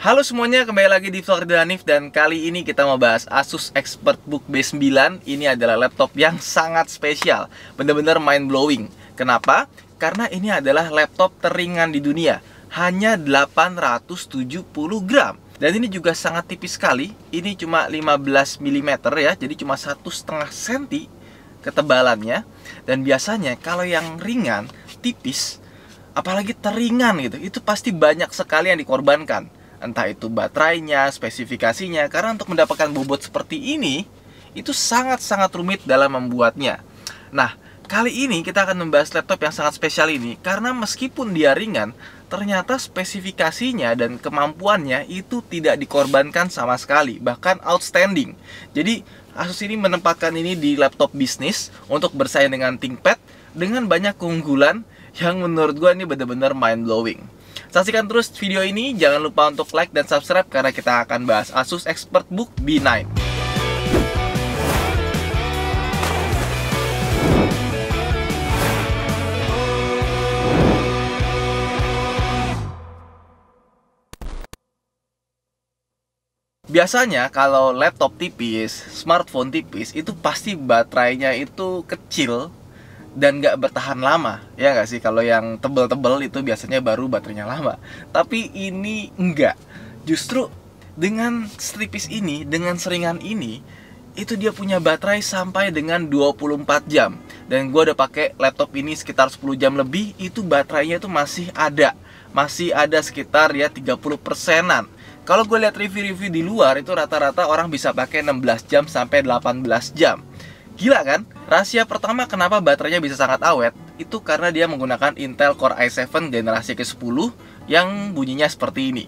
Halo semuanya, kembali lagi di vlog Ridho Hanif. Dan kali ini kita mau bahas Asus ExpertBook B9. Ini adalah laptop yang sangat spesial, bener-bener mind blowing. Kenapa? Karena ini adalah laptop teringan di dunia, hanya 870 gram. Dan ini juga sangat tipis sekali. Ini cuma 15 mm ya, jadi cuma 1,5 cm ketebalannya. Dan biasanya kalau yang ringan, tipis, apalagi teringan gitu, itu pasti banyak sekali yang dikorbankan. Entah itu baterainya, spesifikasinya. Karena untuk mendapatkan bobot seperti ini, itu sangat-sangat rumit dalam membuatnya. Nah, kali ini kita akan membahas laptop yang sangat spesial ini. Karena meskipun dia ringan, ternyata spesifikasinya dan kemampuannya itu tidak dikorbankan sama sekali. Bahkan outstanding. Jadi, Asus ini menempatkan ini di laptop bisnis untuk bersaing dengan ThinkPad dengan banyak keunggulan yang menurut gue ini benar-benar mind blowing. Saksikan terus video ini, jangan lupa untuk like dan subscribe karena kita akan bahas Asus ExpertBook B9. Biasanya kalau laptop tipis, smartphone tipis, itu pasti baterainya itu kecil dan nggak bertahan lama, ya nggak sih? Kalau yang tebel-tebel itu biasanya baru baterainya lama. Tapi ini enggak. Justru dengan setipis ini, dengan seringan ini, itu dia punya baterai sampai dengan 24 jam. Dan gue udah pakai laptop ini sekitar 10 jam lebih, itu baterainya itu masih ada. Masih ada sekitar ya 30%-an. Kalau gue lihat review-review di luar, itu rata-rata orang bisa pakai 16 jam sampai 18 jam. Gila kan? Rahasia pertama kenapa baterainya bisa sangat awet itu karena dia menggunakan Intel Core i7 generasi ke-10 yang bunyinya seperti ini.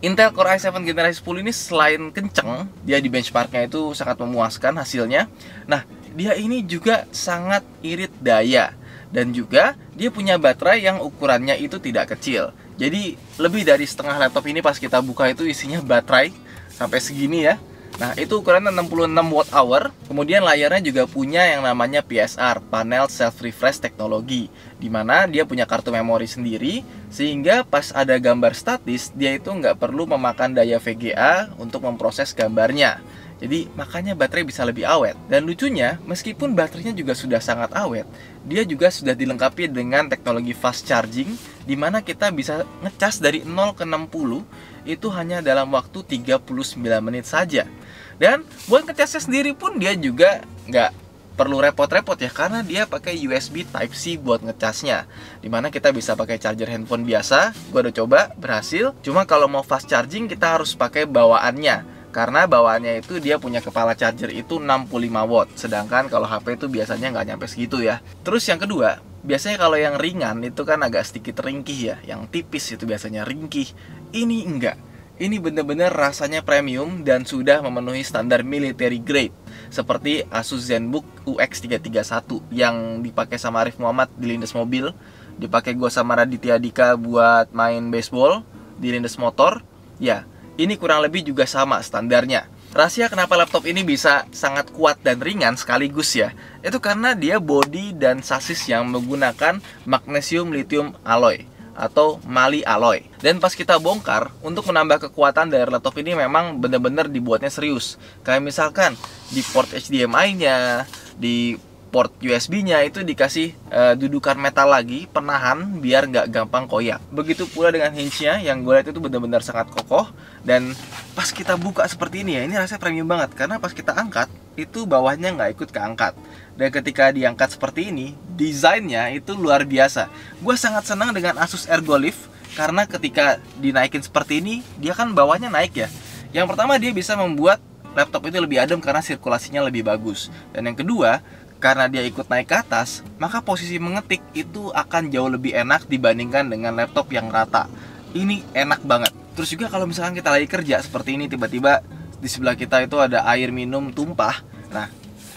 Intel Core i7 generasi 10 ini selain kenceng, dia di benchmarknya itu sangat memuaskan hasilnya. Nah, dia ini juga sangat irit daya. Dan juga dia punya baterai yang ukurannya itu tidak kecil. Jadi lebih dari setengah laptop ini pas kita buka itu isinya baterai sampai segini ya. Nah, itu ukurannya 66 Wh. Kemudian layarnya juga punya yang namanya PSR, Panel Self Refresh Technology, dimana dia punya kartu memori sendiri, sehingga pas ada gambar statis, dia itu nggak perlu memakan daya VGA untuk memproses gambarnya. Jadi makanya baterai bisa lebih awet. Dan lucunya, meskipun baterainya juga sudah sangat awet, dia juga sudah dilengkapi dengan teknologi fast charging, dimana kita bisa ngecas dari 0 ke 60 itu hanya dalam waktu 39 menit saja. Dan buat ngecasnya sendiri pun dia juga nggak perlu repot-repot ya, karena dia pakai USB Type-C buat ngecasnya, dimana kita bisa pakai charger handphone biasa. Gue udah coba, berhasil. Cuma kalau mau fast charging kita harus pakai bawaannya, karena bawaannya itu dia punya kepala charger itu 65 watt. Sedangkan kalau HP itu biasanya nggak nyampe segitu ya. Terus yang kedua, biasanya kalau yang ringan itu kan agak sedikit ringkih ya. Yang tipis itu biasanya ringkih. Ini enggak. Ini bener-bener rasanya premium dan sudah memenuhi standar military grade, seperti Asus ZenBook UX331 yang dipakai sama Arif Muhammad di lindes mobil, dipakai gue sama Raditya Dika buat main baseball di lindes motor. Ya, ini kurang lebih juga sama standarnya. Rahasia kenapa laptop ini bisa sangat kuat dan ringan sekaligus ya, itu karena dia body dan sasis yang menggunakan magnesium lithium alloy atau Mali alloy. Dan pas kita bongkar, untuk menambah kekuatan dari laptop ini memang benar-benar dibuatnya serius. Kayak misalkan di port HDMI-nya, di port USB-nya itu dikasih dudukan metal lagi, penahan biar nggak gampang koyak. Begitu pula dengan hinge-nya yang gue lihat itu benar-benar sangat kokoh. Dan pas kita buka seperti ini ya, ini rasanya premium banget karena pas kita angkat itu bawahnya nggak ikut keangkat. Dan ketika diangkat seperti ini, desainnya itu luar biasa. Gue sangat senang dengan Asus Ergolift karena ketika dinaikin seperti ini, dia kan bawahnya naik ya. Yang pertama, dia bisa membuat laptop itu lebih adem karena sirkulasinya lebih bagus. Dan yang kedua, karena dia ikut naik ke atas, maka posisi mengetik itu akan jauh lebih enak dibandingkan dengan laptop yang rata. Ini enak banget. Terus juga kalau misalkan kita lagi kerja seperti ini, tiba-tiba di sebelah kita itu ada air minum tumpah. Nah,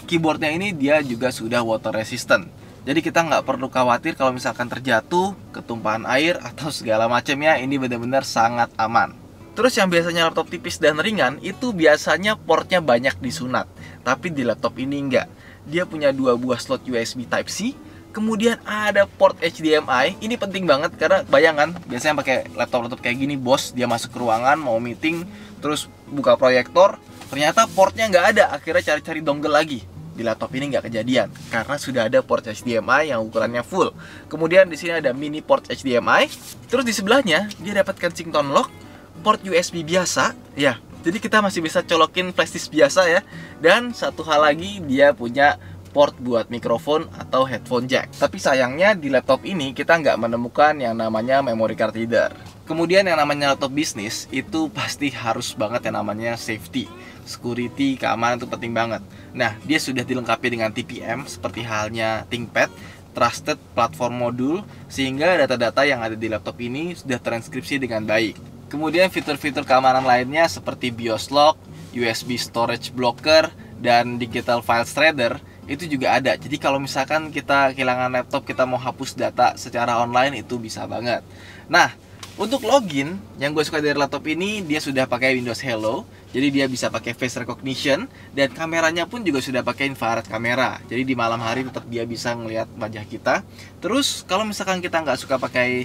keyboardnya ini dia juga sudah water resistant. Jadi kita nggak perlu khawatir kalau misalkan terjatuh, ketumpahan air, atau segala macamnya. Ini benar-benar sangat aman. Terus yang biasanya laptop tipis dan ringan, itu biasanya portnya banyak disunat. Tapi di laptop ini enggak. Dia punya 2 buah slot USB Type-C, Kemudian ada port HDMI. Ini penting banget karena bayangkan biasanya pakai laptop kayak gini, bos, dia masuk ke ruangan mau meeting, terus buka proyektor, ternyata portnya nggak ada, akhirnya cari-cari dongle lagi. Di laptop ini nggak kejadian karena sudah ada port HDMI yang ukurannya full. Kemudian di sini ada mini port HDMI. Terus di sebelahnya dia dapat kancing tone lock, port USB biasa, ya. Jadi kita masih bisa colokin flashdisk biasa ya. Dan satu hal lagi, dia punya port buat mikrofon atau headphone jack. Tapi sayangnya di laptop ini kita nggak menemukan yang namanya memory card reader. Kemudian yang namanya laptop bisnis itu pasti harus banget yang namanya safety, security, keamanan itu penting banget. Nah, dia sudah dilengkapi dengan TPM seperti halnya ThinkPad, Trusted Platform Module, sehingga data-data yang ada di laptop ini sudah transkripsi dengan baik. Kemudian fitur-fitur keamanan lainnya seperti BIOS Lock, USB Storage Blocker, dan Digital File Shredder itu juga ada. Jadi kalau misalkan kita kehilangan laptop, kita mau hapus data secara online, itu bisa banget. Nah, untuk login, yang gue suka dari laptop ini, dia sudah pakai Windows Hello. Jadi dia bisa pakai face recognition, dan kameranya pun juga sudah pakai infrared kamera. Jadi di malam hari tetap dia bisa ngelihat wajah kita. Terus kalau misalkan kita nggak suka pakai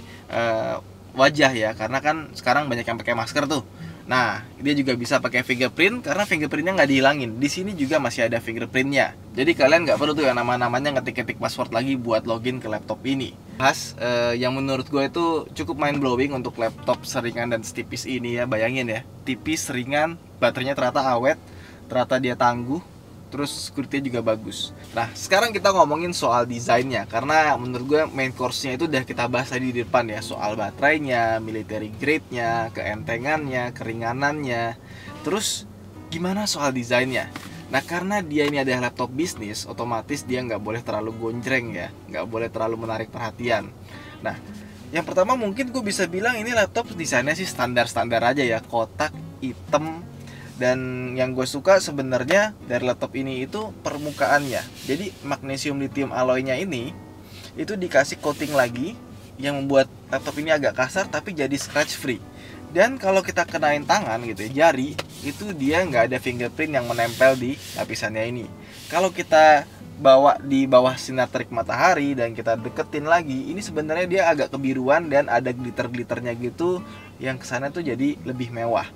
wajah ya, karena kan sekarang banyak yang pakai masker tuh. Nah, dia juga bisa pakai fingerprint karena fingerprintnya nggak dihilangin. Di sini juga masih ada fingerprintnya. Jadi kalian nggak perlu tuh yang namanya ngetik-ngetik password lagi buat login ke laptop ini. Yang menurut gue itu cukup mind blowing untuk laptop seringan dan setipis ini ya. Bayangin ya, tipis, ringan, baterainya ternyata awet, ternyata dia tangguh, terus security juga bagus. Nah, sekarang kita ngomongin soal desainnya, karena menurut gue main course-nya itu udah kita bahas tadi di depan ya, soal baterainya, military grade-nya, keentengannya, keringanannya. Terus gimana soal desainnya? Nah, karena dia ini adalah laptop bisnis, otomatis dia nggak boleh terlalu gonjreng ya, nggak boleh terlalu menarik perhatian. Nah, yang pertama mungkin gue bisa bilang ini laptop desainnya sih standar-standar aja ya, kotak, hitam. Dan yang gue suka sebenarnya dari laptop ini itu permukaannya. Jadi magnesium lithium alloy-nya ini itu dikasih coating lagi yang membuat laptop ini agak kasar tapi jadi scratch free. Dan kalau kita kenain tangan gitu ya, jari, itu dia nggak ada fingerprint yang menempel di lapisannya ini. Kalau kita bawa di bawah sinar terik matahari dan kita deketin lagi, ini sebenarnya dia agak kebiruan dan ada glitter-glitternya gitu, yang kesana tuh jadi lebih mewah.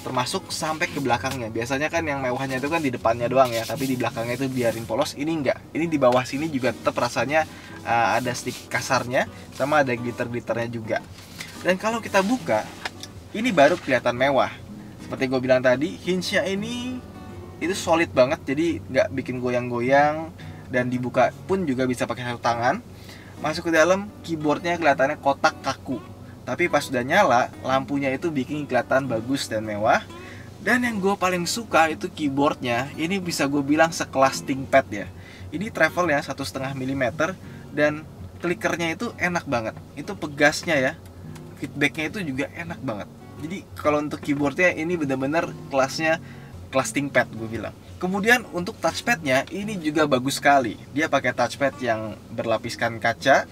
Termasuk sampai ke belakangnya. Biasanya kan yang mewahnya itu kan di depannya doang ya, tapi di belakangnya itu biarin polos. Ini enggak. Ini di bawah sini juga tetap rasanya ada sedikit kasarnya, sama ada glitter-glitternya juga. Dan kalau kita buka, ini baru kelihatan mewah. Seperti gue bilang tadi, hinge-nya ini itu solid banget, jadi nggak bikin goyang-goyang. Dan dibuka pun juga bisa pakai satu tangan. Masuk ke dalam, keyboardnya kelihatannya kotak kaku. Tapi pas sudah nyala, lampunya itu bikin kelihatan bagus dan mewah. Dan yang gue paling suka itu keyboardnya. Ini bisa gue bilang sekelas ThinkPad ya. Ini travel ya 1,5 mm. Dan klikernya itu enak banget. Itu pegasnya ya, feedbacknya itu juga enak banget. Jadi kalau untuk keyboardnya ini benar-benar kelasnya kelas ThinkPad gue bilang. Kemudian untuk touchpadnya ini juga bagus sekali. Dia pakai touchpad yang berlapiskan kaca.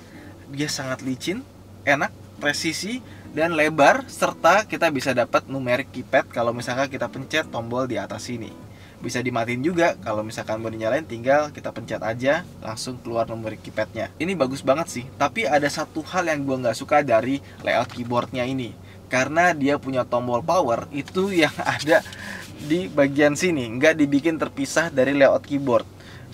Dia sangat licin, enak, presisi, dan lebar, serta kita bisa dapat numeric keypad kalau misalkan kita pencet tombol di atas sini. Bisa dimatiin juga, kalau misalkan mau dinyalain tinggal kita pencet aja, langsung keluar numeric keypadnya. Ini bagus banget sih, tapi ada satu hal yang gue nggak suka dari layout keyboardnya ini. Karena dia punya tombol power, itu yang ada di bagian sini, nggak dibikin terpisah dari layout keyboard.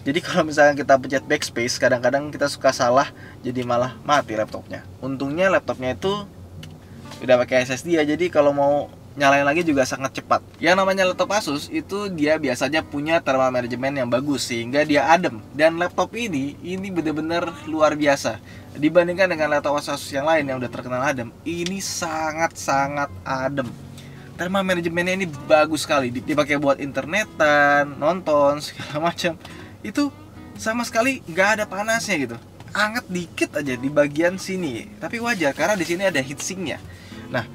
Jadi kalau misalkan kita pencet backspace, kadang-kadang kita suka salah, jadi malah mati laptopnya. Untungnya laptopnya itu udah pakai SSD ya, jadi kalau mau nyalain lagi juga sangat cepat. Yang namanya laptop Asus itu dia biasanya punya thermal management yang bagus, sehingga dia adem. Dan laptop ini bener-bener luar biasa. Dibandingkan dengan laptop Asus yang lain yang udah terkenal adem, ini sangat-sangat adem. Thermal managementnya ini bagus sekali, dipakai buat internetan, nonton, segala macam. Itu sama sekali nggak ada panasnya gitu, anget dikit aja di bagian sini, tapi wajar karena di sini ada heatsinknya. Nah,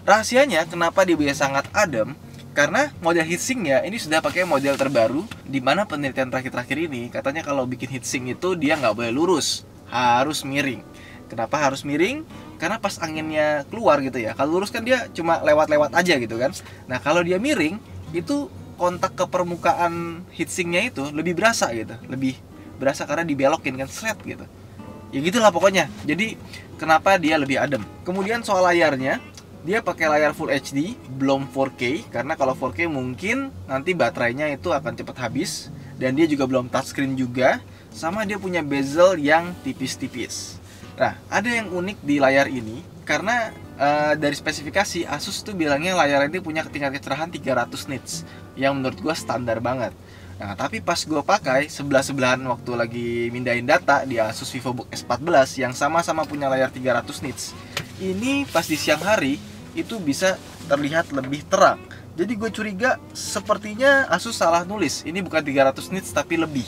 rahasianya kenapa dia bisa sangat adem, karena model heatsinknya ini sudah pakai model terbaru, di mana penelitian terakhir-terakhir ini katanya kalau bikin heatsink itu dia nggak boleh lurus, harus miring. Kenapa harus miring? Karena pas anginnya keluar gitu ya, kalau lurus kan dia cuma lewat-lewat aja gitu kan. Nah, kalau dia miring itu kontak ke permukaan heatsinknya itu lebih berasa gitu, lebih berasa karena dibelokin kan, seret gitu. Ya gitulah pokoknya. Jadi kenapa dia lebih adem. Kemudian soal layarnya, dia pakai layar Full HD, belum 4K, karena kalau 4K mungkin nanti baterainya itu akan cepat habis. Dan dia juga belum touchscreen juga, sama dia punya bezel yang tipis-tipis. Nah, ada yang unik di layar ini, karena dari spesifikasi Asus tuh bilangnya layar ini punya tingkat kecerahan 300 nits, yang menurut gua standar banget. Nah, tapi pas gue pakai sebelah-sebelahan waktu lagi mindahin data di Asus VivoBook S14 yang sama-sama punya layar 300 nits, ini pas di siang hari itu bisa terlihat lebih terang. Jadi gue curiga sepertinya Asus salah nulis, ini bukan 300 nits tapi lebih.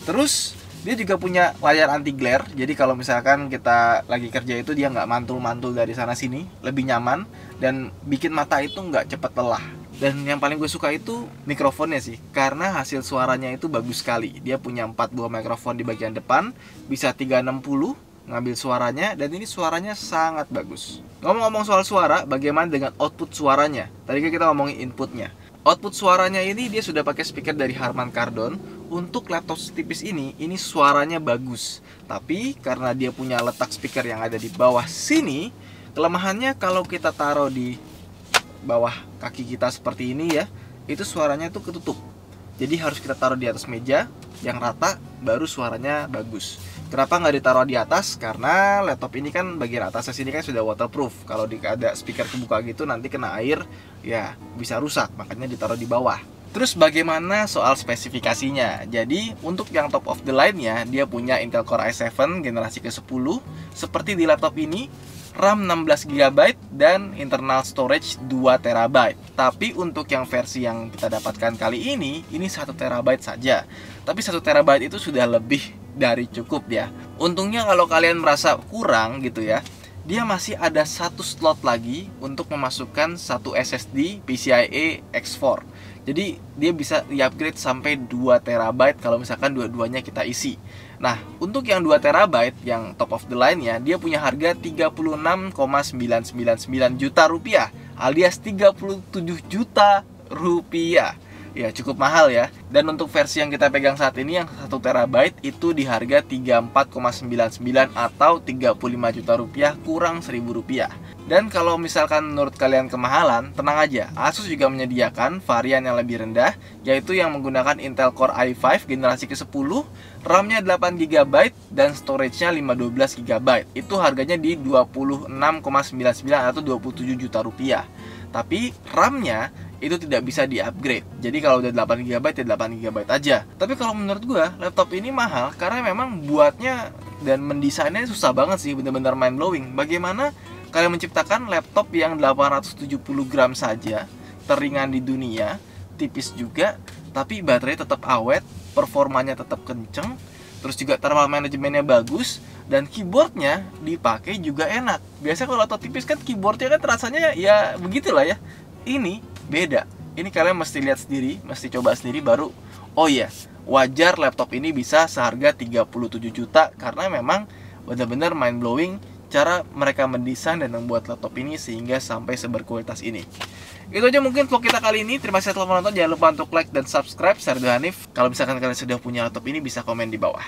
Terus dia juga punya layar anti glare, jadi kalau misalkan kita lagi kerja itu dia nggak mantul-mantul dari sana sini, lebih nyaman dan bikin mata itu nggak cepet lelah. Dan yang paling gue suka itu mikrofonnya sih, karena hasil suaranya itu bagus sekali. Dia punya 4 buah mikrofon di bagian depan, bisa 360 ngambil suaranya, dan ini suaranya sangat bagus. Ngomong-ngomong soal suara, bagaimana dengan output suaranya? Tadi kan kita ngomongin inputnya. Output suaranya ini dia sudah pakai speaker dari Harman Kardon. Untuk laptop setipis ini suaranya bagus. Tapi karena dia punya letak speaker yang ada di bawah sini, kelemahannya kalau kita taruh di bawah kaki kita seperti ini ya, itu suaranya tuh ketutup. Jadi harus kita taruh di atas meja yang rata, baru suaranya bagus. Kenapa nggak ditaruh di atas? Karena laptop ini kan bagian atasnya sini kan sudah waterproof. Kalau ada speaker kebuka gitu nanti kena air, ya bisa rusak. Makanya ditaruh di bawah. Terus bagaimana soal spesifikasinya? Jadi untuk yang top of the line-nya, dia punya Intel Core i7 generasi ke-10 seperti di laptop ini, RAM 16GB dan internal storage 2TB. Tapi untuk yang versi yang kita dapatkan kali ini 1TB saja. Tapi 1TB itu sudah lebih dari cukup ya. Untungnya kalau kalian merasa kurang gitu ya, dia masih ada satu slot lagi untuk memasukkan satu SSD PCIe X4. Jadi dia bisa di-upgrade sampai 2TB kalau misalkan dua-duanya kita isi. Nah, untuk yang 2TB yang top of the line-nya, dia punya harga 36,999 juta rupiah alias 37 juta rupiah. Ya cukup mahal ya. Dan untuk versi yang kita pegang saat ini yang 1TB itu di harga 34,99 atau 35 juta rupiah kurang 1000 rupiah. Dan kalau misalkan menurut kalian kemahalan, tenang aja, Asus juga menyediakan varian yang lebih rendah, yaitu yang menggunakan Intel Core i5 generasi ke-10, RAM-nya 8GB dan storage-nya 512GB. Itu harganya di 26,99 atau 27 juta rupiah. Tapi RAM-nya itu tidak bisa di-upgrade. Jadi kalau udah 8GB ya 8GB aja. Tapi kalau menurut gua, laptop ini mahal karena memang buatnya dan mendesainnya susah banget sih, bener-bener mind blowing. Bagaimana kalian menciptakan laptop yang 870 gram saja, teringan di dunia, tipis juga, tapi baterai tetap awet, performanya tetap kenceng, terus juga thermal manajemennya bagus, dan keyboardnya dipakai juga enak. Biasanya kalau laptop tipis kan keyboardnya kan rasanya ya begitulah ya. Ini beda. Ini kalian mesti lihat sendiri, mesti coba sendiri baru, oh iya, wajar laptop ini bisa seharga 37 juta karena memang benar-benar mind blowing cara mereka mendesain dan membuat laptop ini sehingga sampai seberkualitas ini. Itu aja mungkin vlog kita kali ini. Terima kasih telah menonton. Jangan lupa untuk like dan subscribe. Saya Ridho Hanif. Kalau misalkan kalian sudah punya laptop ini, bisa komen di bawah.